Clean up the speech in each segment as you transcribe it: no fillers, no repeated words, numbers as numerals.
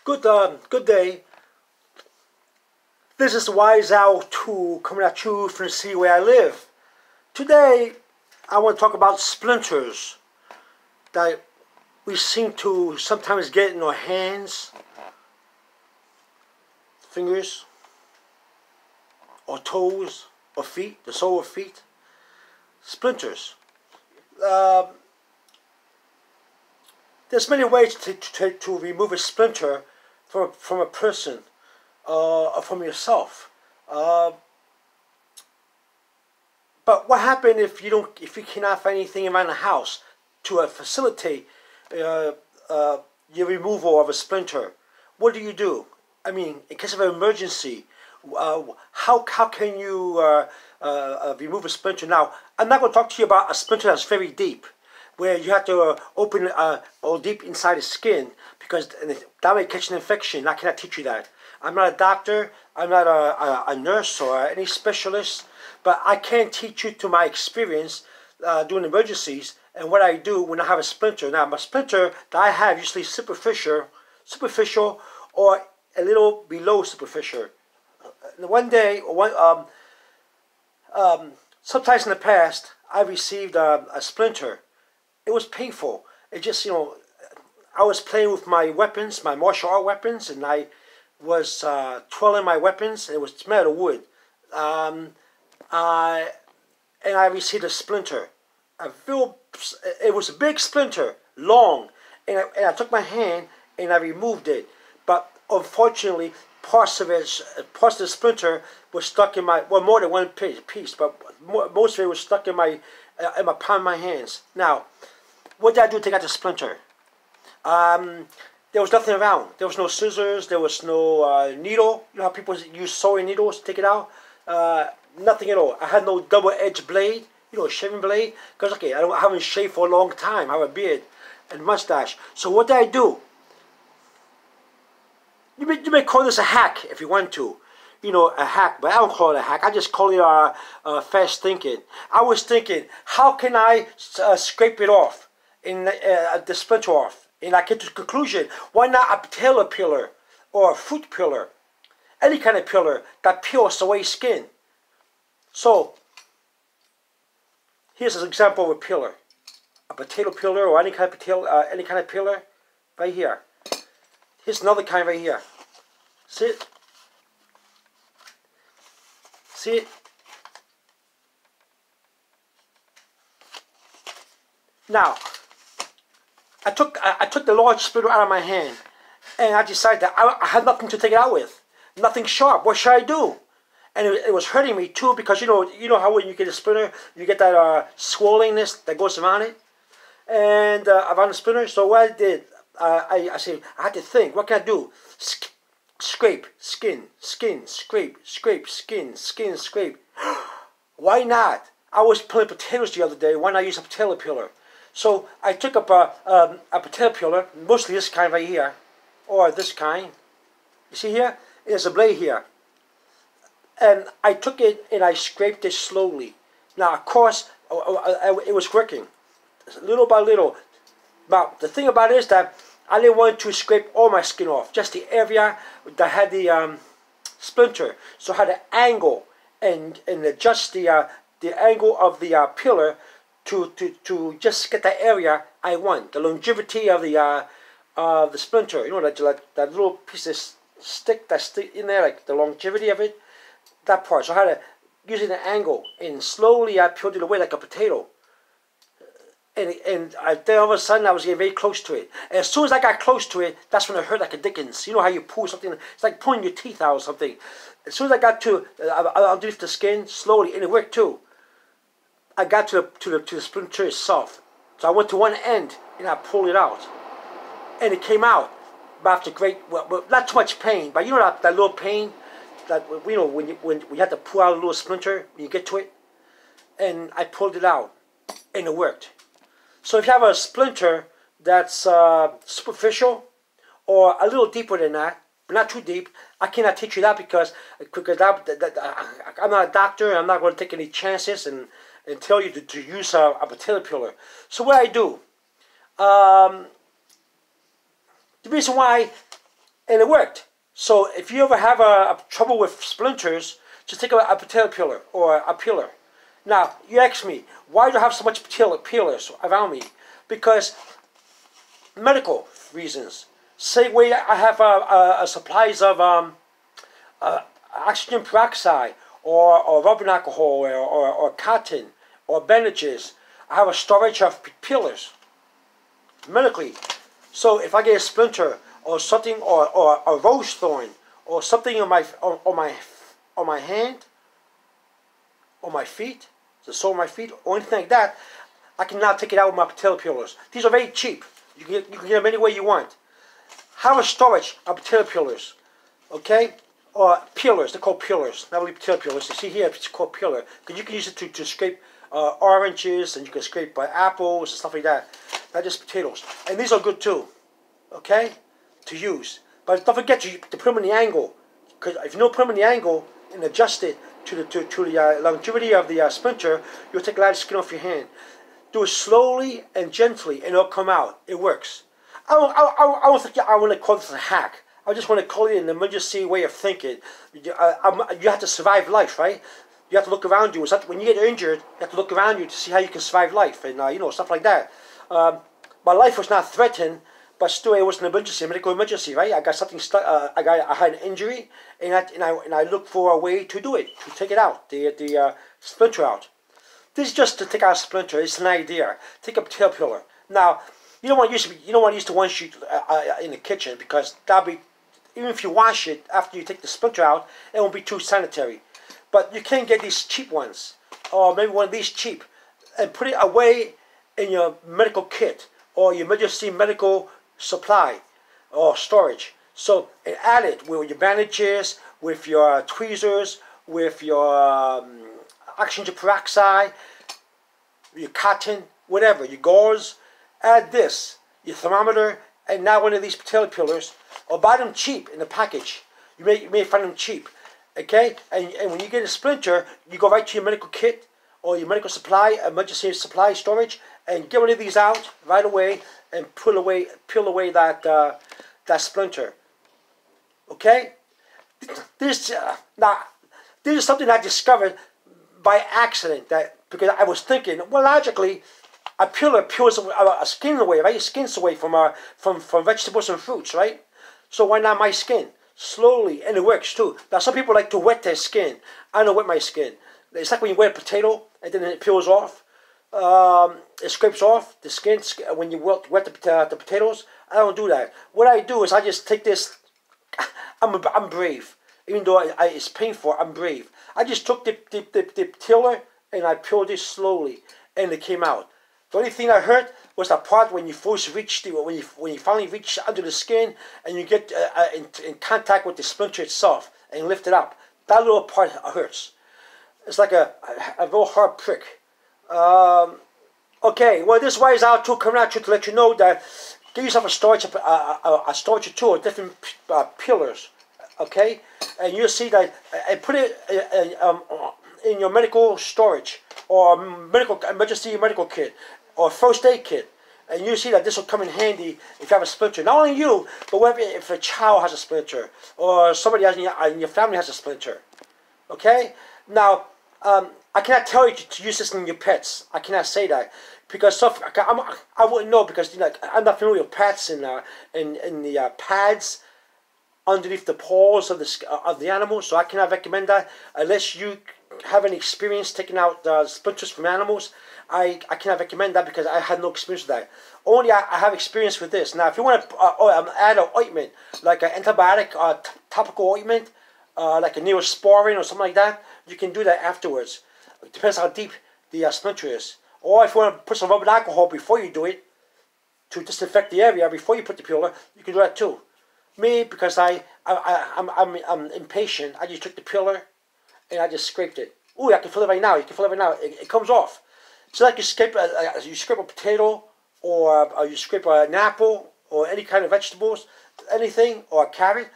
Good day. This is Wise Owl 2 coming at you from the city where I live. Today, I want to talk about splinters that we seem to sometimes get in our hands, fingers, or toes, or feet, the sole of feet. Splinters. There's many ways to remove a splinter from a person or from yourself. But what happens if you cannot find anything around the house to facilitate your removal of a splinter? What do? I mean, in case of an emergency, how can you remove a splinter? Now, I'm not going to talk to you about a splinter that's very deep, where you have to open all deep inside the skin, because that may catch an infection. I cannot teach you that. I'm not a doctor, I'm not a nurse or any specialist, but I can teach you to my experience doing emergencies and what I do when I have a splinter. Now, my splinter that I have usually superficial or a little below superficial. One day, sometimes in the past, I received a splinter. It was painful. It just, I was playing with my weapons, my martial art weapons, and I was twirling my weapons, and it was made of wood. And I received a splinter. It was a big splinter, long, and I took my hand and I removed it. But unfortunately, parts of the splinter was stuck in my, well, more than one piece, but most of it was stuck in my palm of my hands. Now, what did I do to take out the splinter? There was nothing around. There was no scissors. There was no needle. You know how people use sewing needles to take it out? Nothing at all. I had no double-edged blade, a shaving blade. Because, okay, I haven't shaved for a long time. I have a beard and mustache. So what did I do? You may call this a hack if you want to. A hack. But I don't call it a hack. I just call it fast thinking. I was thinking, how can I scrape it off? The splinter off, and I get to the conclusion, why not a potato peeler or a fruit peeler, any kind of peeler that peels away skin? So here's an example of a peeler, a potato peeler or any kind of peeler, right here. Here's another kind right here. See it? See it? Now, I took the large splinter out of my hand, and I decided that I had nothing to take it out with, nothing sharp. What should I do? And it was hurting me too, because you know how when you get a splinter, you get that swollenness that goes around it, and around the splinter. So what I did, I had to think, what can I do? Scrape, skin, scrape, skin, scrape. Why not? I was peeling potatoes the other day. Why not use a potato peeler? So I took up a potato peeler, mostly this kind right here, or this kind. You see here? There's a blade here. And I took it and I scraped it slowly. Now, of course, it was working, little by little. But the thing about it is that I didn't want to scrape all my skin off, just the area that had the splinter. So I had to angle and adjust the angle of the peeler to just get that area I want, the longevity of the splinter. That little piece of stick that's in there, like the longevity of it, that part. So I had to use an angle, and slowly I peeled it away like a potato. And then all of a sudden I was getting very close to it. And as soon as I got close to it, that's when it hurt like a dickens. You know how you pull something? It's like pulling your teeth out or something. As soon as I got to underneath the skin, slowly, and it worked too. I got to the splinter itself. So I went to one end and I pulled it out, and it came out. But after well, not too much pain, but that little pain that when you have to pull out a little splinter when you get to it, and I pulled it out, and it worked. So if you have a splinter that's superficial or a little deeper than that, but not too deep, I cannot teach you that because I'm not a doctor. And I'm not going to take any chances and tell you to use a potato peeler. So what I do, the reason why and it worked. So if you ever have a trouble with splinters, just take a potato peeler or a peeler. Now, you ask me, why do I have so much peelers around me? Because medical reasons. Say way I have supplies of oxygen peroxide or rubbing alcohol or cotton or bandages. I have a storage of peelers medically. So if I get a splinter or something or a rose thorn or something on my hand or my feet, the sole of my feet or anything like that, I can now take it out with my potato peelers. These are very cheap. You can get them any way you want. Have a storage of potato peelers, okay? Or peelers, they're called peelers, not really potato peelers. You see here, it's called peeler. Because you can use it to scrape oranges, and you can scrape apples and stuff like that. Not just potatoes. And these are good too, okay? To use. But don't forget to put them in the angle. Because if you don't put them in the angle and adjust it to the longevity of the splinter, you'll take a lot of skin off your hand. Do it slowly and gently, and it'll come out. It works. I don't think I want to call this a hack. I just want to call it an emergency way of thinking. You have to survive life, right? You have to look around you. When you get injured, you have to look around you to see how you can survive life, and stuff like that. My life was not threatened, but still, it was an emergency, a medical emergency, right? I got something stuck. I had an injury, and I looked for a way to do it, to take it out, the splinter out. This is just to take out a splinter. It's an idea. Take a potato peeler. Now, you don't want to use the ones in the kitchen, because that'll be, even if you wash it after you take the splinter out, it won't be too sanitary. But you can get these cheap ones, or maybe one of these cheap, and put it away in your medical kit or your emergency medical supply or storage. So, and add it with your bandages, with your tweezers, with your oxygen peroxide, your cotton, whatever, your gauze. Add this, your thermometer, and now one of these potato peelers, or buy them cheap in the package. You may find them cheap, okay? And when you get a splinter, you go right to your medical kit or your medical supply, emergency supply storage, and get one of these out right away and peel away that splinter. Okay? This is something I discovered by accident, because I was thinking, well, logically, a peeler peels a skin away, right? Skin's away from vegetables and fruits, right? So why not my skin? Slowly, and it works too. Now some people like to wet their skin. I don't wet my skin. It's like when you wet a potato and then it peels off. It scrapes off the skin when you wet the potatoes. I don't do that. What I do is I just take this. I'm brave. Even though it's painful, I'm brave. I just took the peeler and I peeled it slowly, and it came out. The only thing I hurt was the part when you first reach when you finally reach under the skin and you get in contact with the splinter itself and lift it up. That little part hurts. It's like a real hard prick. Okay, well, this wire is out too, coming out to let you know that give yourself a storage or two of different peelers. Okay, and you'll see that, and put it in your medical storage or emergency medical kit or first aid kit, and you see that this will come in handy if you have a splinter. Not only you, but if a child has a splinter or somebody else in your family has a splinter. Okay, now I cannot tell you to use this in your pets. I cannot say that because I wouldn't know, because I'm not familiar with pets and the pads underneath the paws of the animal, so I cannot recommend that unless you have any experience taking out splinters from animals. I cannot recommend that because I had no experience with that. Only I have experience with this. Now, if you want to add an ointment, like an antibiotic topical ointment, like a Neosporin or something like that, you can do that afterwards. It depends how deep the splinter is. Or if you want to put some rubbing alcohol before you do it, to disinfect the area before you put the peeler, you can do that too. Me, because I'm impatient, I just took the peeler and I just scraped it. Ooh, I can feel it right now. You can feel it right now. It comes off. It's like you scrape a potato, or you scrape an apple, or any kind of vegetables, anything, or a carrot.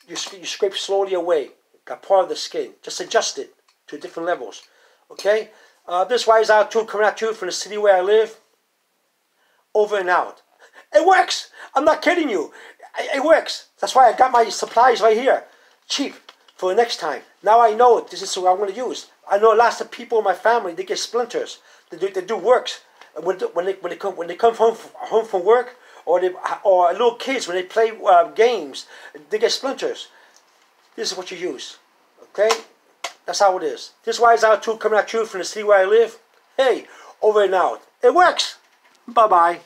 You scrape slowly away that part of the skin. Just adjust it to different levels. Okay? This wire is out too, coming out too from the city where I live. Over and out. It works. I'm not kidding you. It works. That's why I got my supplies right here, cheap, for the next time. Now I know this is what I'm going to use. I know lots of people in my family, they get splinters. They do works. When they come home from work, or little kids when they play games, they get splinters. This is what you use. Okay? That's how it is. This wise out too coming at you from the city where I live. Hey, over and out. It works. Bye-bye.